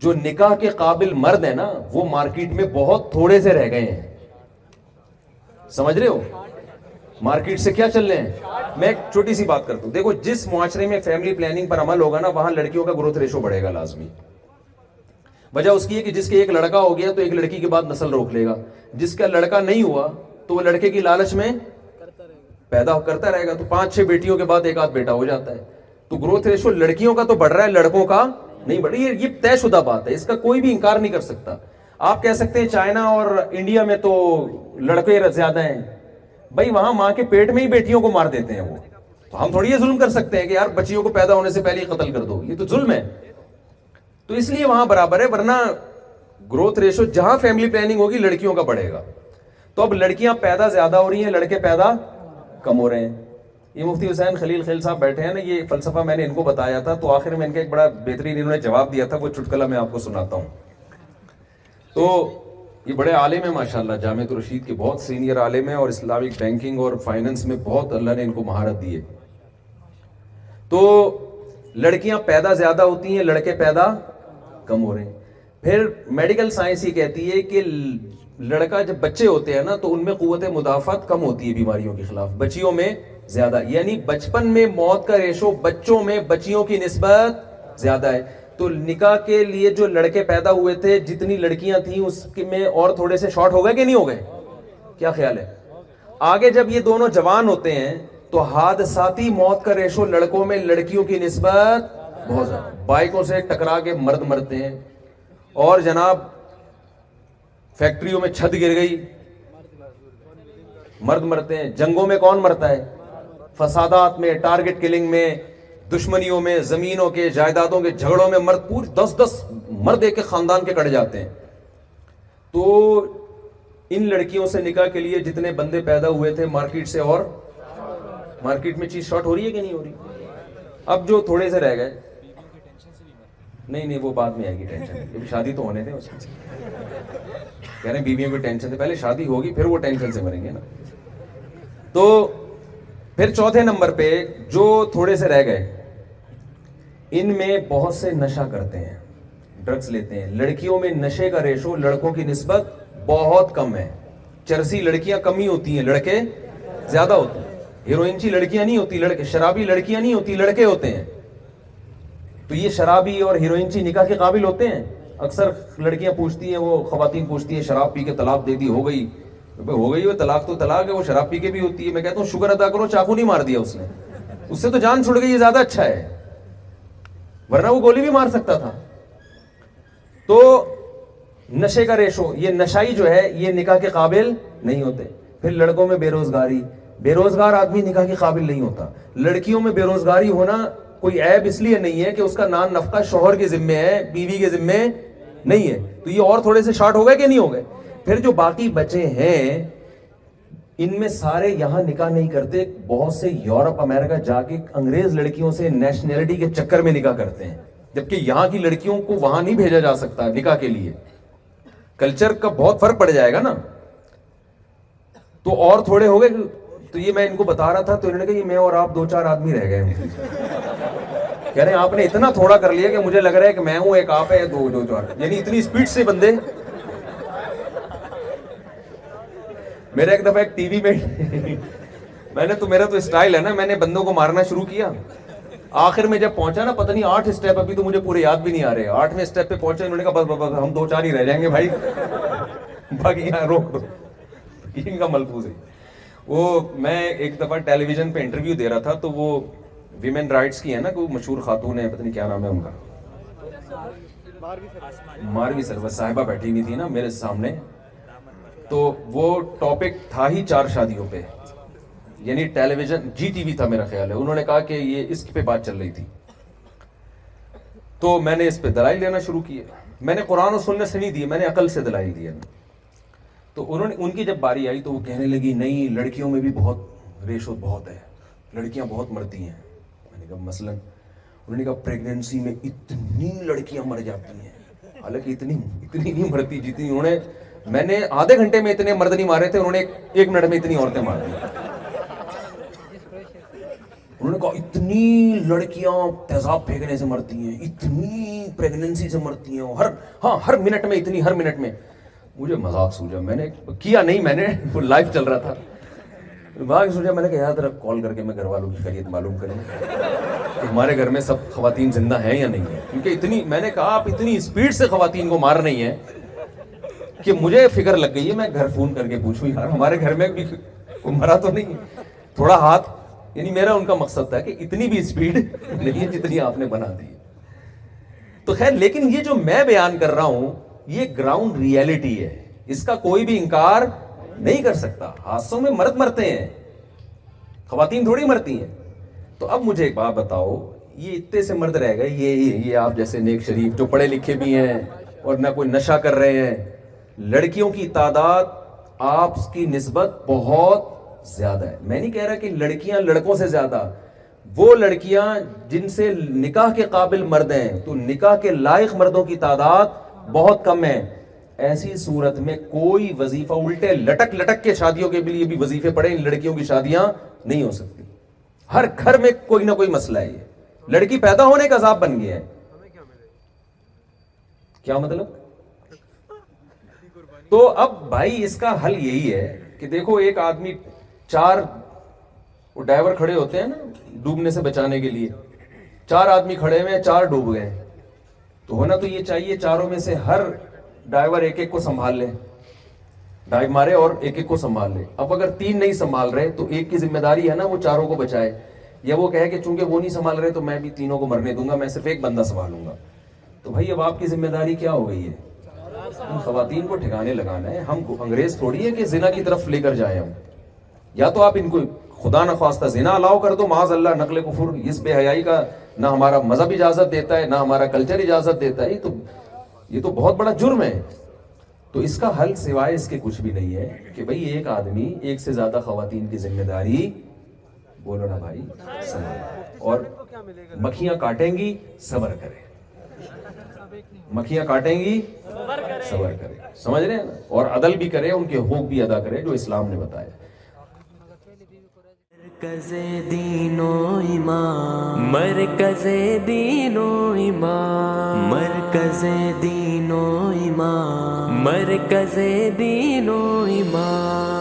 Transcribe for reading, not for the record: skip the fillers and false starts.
جو نکاح کے قابل مرد ہیں نا وہ مارکیٹ میں بہت تھوڑے سے رہ گئے ہیں. سمجھ رہے ہو مارکیٹ سے کیا چل رہے ہیں؟ میں ایک چھوٹی سی بات کرتا ہوں. دیکھو جس معاشرے میں فیملی پلاننگ پر عمل ہوگا نا وہاں لڑکیوں کا گروتھ ریشو بڑھے گا لازمی. وجہ اس کی ہے کہ جس کے ایک لڑکا ہو گیا تو ایک لڑکی کے بعد نسل روک لے گا. جس کا لڑکا نہیں ہوا تو وہ لڑکے کی لالچ میں پیدا کرتا رہے گا, تو 5-6 بیٹیوں کے بعد ایک آدھ بیٹا ہو جاتا ہے. تو گروتھ ریشو لڑکیوں کا تو بڑھ رہا ہے, لڑکوں کا نہیں بڑھ رہی. یہ طے شدہ بات ہے, اس کا کوئی بھی انکار نہیں کر سکتا. آپ کہہ سکتے ہیں چائنا اور انڈیا میں تو لڑکے زیادہ ہیں, بھائی وہاں ماں کے پیٹ میں ہی بیٹیوں کو مار دیتے ہیں وہ. تو ہم تھوڑی یہ ظلم کر سکتے ہیں کہ یار بچیوں کو پیدا ہونے سے پہلے ہی قتل کر دو, یہ تو ظلم ہے. تو اس لیے وہاں برابر ہے, ورنہ گروتھ ریشو جہاں فیملی پلاننگ ہوگی لڑکیوں کا بڑھے گا. تو اب لڑکیاں پیدا زیادہ ہو رہی ہیں, لڑکے پیدا کم ہو رہے ہیں. یہ مفتی حسین خلیل خیل صاحب بیٹھے ہیں نا, یہ فلسفہ میں نے ان کو بتایا تھا, تو آخر میں ان کا ایک بڑا بہترین انہوں نے جواب دیا تھا, وہ چٹکلا میں آپ کو سناتا ہوں. تو یہ بڑے عالم ہیں ماشاءاللہ, جامعۃ الرشید کے بہت سینئر عالم ہیں, اور اسلامک بینکنگ اور فائننس میں بہت اللہ نے ان کو مہارت دی ہے. تو لڑکیاں پیدا زیادہ ہوتی ہیں, لڑکے پیدا کم ہو رہے ہیں. پھر میڈیکل سائنس یہ کہتی ہے کہ لڑکا جب بچے ہوتے ہیں نا تو ان میں قوت مدافعت کم ہوتی ہے بیماریوں کے خلاف, بچیوں میں زیادہ. یعنی بچپن میں موت کا ریشو بچوں میں بچیوں کی نسبت زیادہ ہے. تو نکاح کے لیے جو لڑکے پیدا ہوئے تھے, جتنی لڑکیاں تھیں اس میں اور تھوڑے سے شارٹ ہو گئے کہ نہیں ہو گئے؟ کیا خیال ہے؟ آگے جب یہ دونوں جوان ہوتے ہیں تو حادثاتی موت کا ریشو لڑکوں میں لڑکیوں کی نسبت بہت زیادہ. بائکوں سے ٹکرا کے مرد مرتے ہیں, اور جناب فیکٹریوں میں چھت گر گئی مرد مرتے ہیں. جنگوں میں کون مرتا ہے؟ فسادات میں, ٹارگٹ کلنگ میں, دشمنیوں میں, زمینوں کے جائیدادوں کے جھگڑوں میں مرد پورے 10-10 مرد ایک خاندان کے کٹ جاتے ہیں. تو ان لڑکیوں سے نکاح کے لیے جتنے بندے پیدا ہوئے تھے مارکیٹ سے, اور مارکیٹ میں چیز شارٹ ہو رہی ہے کہ نہیں ہو رہی؟ اب جو تھوڑے سے رہ گئے, نہیں وہ بعد میں آئے گی ٹینشن, شادی تو ہونے دیں اس میں. کہہ رہے ہیں بیویوں کی ٹینشن سے پہلے شادی ہوگی پھر وہ ٹینشن سے مریں گے نا. تو پھر چوتھے نمبر پہ جو تھوڑے سے رہ گئے, ان میں بہت سے نشہ کرتے ہیں, ڈرگز لیتے ہیں. لڑکیوں میں نشے کا ریشو لڑکوں کی نسبت بہت کم ہے. چرسی لڑکیاں کم ہی ہوتی ہیں, لڑکے زیادہ ہوتے ہیں. ہیروئنچی لڑکیاں نہیں ہوتی, لڑکے. شرابی لڑکیاں نہیں ہوتی, لڑکے ہوتے ہیں. تو یہ شرابی اور ہیروئنچی نکاح کے قابل ہوتے ہیں؟ اکثر لڑکیاں پوچھتی ہیں, وہ خواتین پوچھتی ہیں شراب پی کے طلاق دے دی, ہو گئی وہ طلاق تو طلاق ہے, وہ شراب پی کے بھی ہوتی ہے. میں کہتا ہوں شکر ادا کرو چاقو نہیں مار دیا اس نے, اس سے تو جان چھوڑ گئی, یہ زیادہ اچھا ہے, ورنہ وہ گولی بھی مار سکتا تھا. تو نشے کا ریشو, یہ نشائی جو ہے یہ نکاح کے قابل نہیں ہوتے. پھر لڑکوں میں بے روزگاری, بے روزگار آدمی نکاح کے قابل نہیں ہوتا. لڑکیوں میں بے روزگاری ہونا کوئی عیب اس لیے نہیں ہے کہ اس کا نان نفقہ شوہر کے ذمے ہے, بیوی کے ذمے نہیں ہے. تو یہ اور تھوڑے سے شارٹ ہو گئے کہ نہیں ہو گئے؟ پھر جو باقی بچے ہیں ان میں سارے یہاں نکاح نہیں کرتے, بہت سے یورپ امریکہ جا کے انگریز لڑکیوں سے نیشنلٹی کے چکر میں نکاح کرتے ہیں, جبکہ یہاں کی لڑکیوں کو وہاں نہیں بھیجا جا سکتا نکاح کے لیے. کلچر کا بہت فرق پڑ جائے گا نا. تو اور تھوڑے ہو گئے. تو یہ میں ان کو بتا رہا تھا تو انہوں نے کہا یہ میں اور آپ 2-4 آدمی رہ گئے ہیں. کہہ رہے ہیں آپ نے اتنا تھوڑا کر لیا کہ مجھے لگ رہا ہے کہ میں ہوں, ایک آپ ہے, 2-4, یعنی اتنی سپیڈ سے بندے. میرا ایک دفعہ ایک ٹی وی میں میرا تو اسٹائل ہے نا, میں نے بندوں کو مارنا شروع کیا. آخر میں جب پہنچا نا, پتہ نہیں 8 اسٹیپ, ابھی تو مجھے پورے یاد بھی نہیں آ رہے, 8ویں اسٹیپ پہ پہنچے, انہوں نے کہا بس ہم 2-4 ہی رہ جائیں گے بھائی, باقی یہاں روک دو. ان کا ملفوظ ہے. وہ میں ایک دفعہ ٹیلی ویژن پہ انٹرویو دے رہا تھا, تو وہ ویمن رائٹس کی ہے نا, کوئی مشہور خاتون ہے, پتہ نہیں کیا نام ہے ان کا, ماروی سرور صاحبہ بیٹھی ہوئی تھی نا میرے سامنے. تو وہ ٹاپک تھا ہی 4 شادیوں پہ, یعنی ٹیلی ویژن جی ٹی وی تھا میرا خیال ہے. انہوں نے کہا کہ یہ اس پہ بات چل رہی تھی, تو میں نے اس پہ دلائل دینا شروع کیے. میں نے قرآن و سنت سے نہیں دیے, میں نے عقل سے دلائل دیے. تو انہوں نے, ان کی جب باری آئی تو وہ کہنے لگی نہیں لڑکیوں میں بھی بہت ریشو بہت ہے, لڑکیاں بہت مرتی ہیں. میں نے کہا مثلاً, انہوں نے کہا پریگننسی میں اتنی لڑکیاں مر جاتی ہیں, حالانکہ اتنی نہیں مرتی جتنی انہوں نے, میں نے آدھے گھنٹے میں اتنے مرد نہیں مارے تھے, انہوں نے 1 منٹ میں اتنی عورتیں مار دی. انہوں انہوں نے کہا اتنی لڑکیاں تیزاب پھینکنے سے مرتی ہیں, اتنی پریگننسی سے مرتی ہیں, ہر منٹ میں اتنی, ہر منٹ میں. مجھے مذاق سوچا, میں نے کیا نہیں, میں نے وہ لائیو چل رہا تھا, مذاق سوچا, میں نے کہا یار کال کر کے میں گھر والوں کی خیریت معلوم کریں کہ ہمارے گھر میں سب خواتین زندہ ہیں یا نہیں ہیں, کیونکہ اتنی, میں نے کہا آپ اتنی اسپیڈ سے خواتین کو مار رہی ہیں کہ مجھے فکر لگ گئی ہے, میں گھر فون کر کے پوچھوں یار ہمارے گھر میں بھی کوئی مرا تو نہیں, تھوڑا ہاتھ, یعنی میرا ان کا مقصد تھا کہ اتنی بھی اسپیڈ نہیں ہے جتنی آپ نے بنا دی. تو خیر, لیکن یہ جو میں بیان کر رہا ہوں یہ گراؤنڈ ریئلٹی ہے, اس کا کوئی بھی انکار نہیں کر سکتا. حادثوں میں مرد مرتے ہیں, خواتین تھوڑی مرتی ہیں. تو اب مجھے ایک بات بتاؤ, یہ اتنے سے مرد رہ گئے, یہ آپ جیسے نیک شریف جو پڑھے لکھے بھی ہیں اور نہ کوئی نشہ کر رہے ہیں, لڑکیوں کی تعداد آپ کی نسبت بہت زیادہ ہے. میں نہیں کہہ رہا کہ لڑکیاں لڑکوں سے زیادہ, وہ لڑکیاں جن سے نکاح کے قابل مرد ہیں تو نکاح کے لائق مردوں کی تعداد بہت کم ہے. ایسی صورت میں کوئی وظیفہ, الٹے لٹک لٹک کے شادیوں کے لیے بھی وظیفے پڑے, ان لڑکیوں کی شادیاں نہیں ہو سکتی. ہر گھر میں کوئی نہ کوئی مسئلہ ہے, یہ لڑکی پیدا ہونے کا عذاب بن گیا ہے. کیا مطلب؟ تو اب بھائی اس کا حل یہی ہے کہ دیکھو, ایک آدمی, 4 وہ ڈائیور کھڑے ہوتے ہیں نا ڈوبنے سے بچانے کے لیے, 4 آدمی کھڑے ہوئے ہیں, 4 ڈوب گئے, تو ہونا تو یہ چاہیے چاروں میں سے ہر ڈائیور ایک ایک کو سنبھال لے, ڈائیو مارے اور ایک ایک کو سنبھال لے. اب اگر 3 نہیں سنبھال رہے تو ایک کی ذمہ داری ہے نا وہ چاروں کو بچائے, یا وہ کہے کہ چونکہ وہ نہیں سنبھال رہے تو میں بھی تینوں کو مرنے دوں گا, میں صرف ایک بندہ سنبھالوں گا. تو بھائی اب آپ کی ذمہ داری کیا ہو گئی ہے؟ ان خواتین کو ٹھکانے لگانا ہے. ہم انگریز تھوڑی ہے کہ زنا کی طرف لے کر جائیں ہم. یا تو آپ ان کو خدا نخواستہ زنا الاؤ کر دو, معاذ اللہ, نقل کفر, اس بے حیائی کا نہ ہمارا مذہب اجازت دیتا ہے نہ ہمارا کلچر اجازت دیتا ہے. یہ تو بہت بڑا جرم ہے. تو اس کا حل سوائے اس کے کچھ بھی نہیں ہے کہ بھئی ایک آدمی ایک سے زیادہ خواتین کی ذمہ داری, بولو نا بھائی, اور مکھیاں کاٹیں گی صبر کرے, مکھیاں کاٹیں گی صبر کرے, سمجھ رہے ہیں نا, اور عدل بھی کرے, ان کے حقوق بھی ادا کرے جو اسلام نے بتایا. مرکز دین و ایمان, مرکز دین و ایمان, مرکز دین و ایمان, مرکز دین و ایمان.